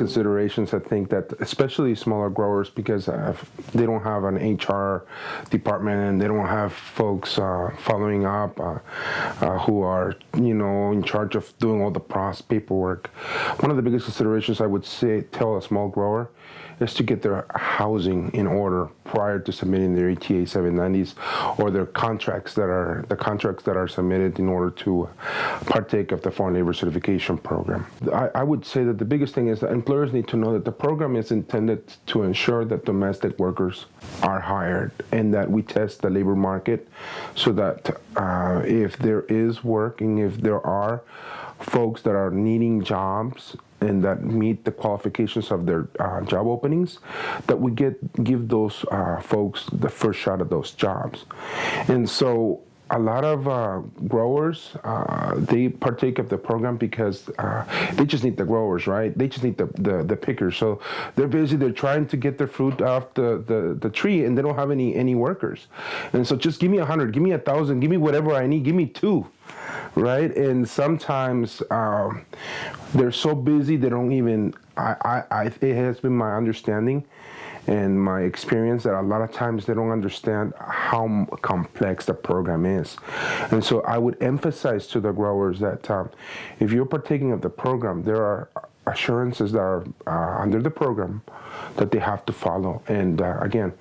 considerations, I think that especially smaller growers, because they don't have an HR department and they don't have folks following up who are, in charge of doing all the process paperwork. One of the biggest considerations I would say tell a small grower is to get their housing in order prior to submitting their ETA 790s or their contracts that are submitted in order to partake of the foreign labor certification program. I would say that the biggest thing is that employers need to know that the program is intended to ensure that domestic workers are hired and that we test the labor market so that if there is work and if there are folks that are needing jobs and that meet the qualifications of their job openings, that we give those folks the first shot at those jobs. And so a lot of growers, they partake of the program because they just need the growers, right? They just need the pickers. So they're busy, they're trying to get their fruit off the tree and they don't have any workers. And so just give me 100, give me 1,000, give me whatever I need, give me 2. Right? And sometimes they're so busy they don't even, it has been my understanding and my experience that a lot of times they don't understand how complex the program is. And so I would emphasize to the growers that if you're partaking of the program, there are assurances that are under the program that they have to follow. And again,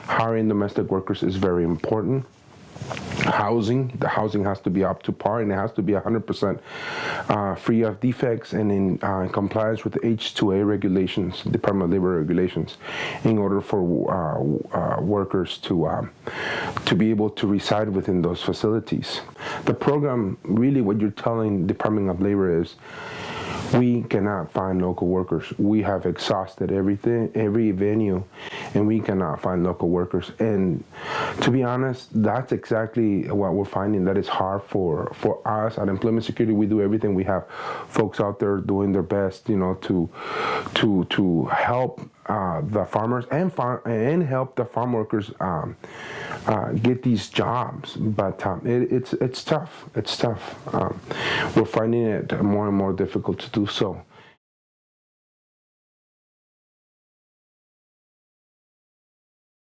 hiring domestic workers is very important. The housing has to be up to par and it has to be 100% free of defects and in compliance with the H-2A regulations, Department of Labor regulations, in order for workers to be able to reside within those facilities. The program, really what you're telling Department of Labor is, we cannot find local workers. We have exhausted everything, every venue, and we cannot find local workers. And to be honest, that's exactly what we're finding. That is hard for us at Employment Security. We do everything. We have folks out there doing their best, to help the farmers and help the farm workers get these jobs. But it's tough. It's tough. We're finding it more and more difficult to do so.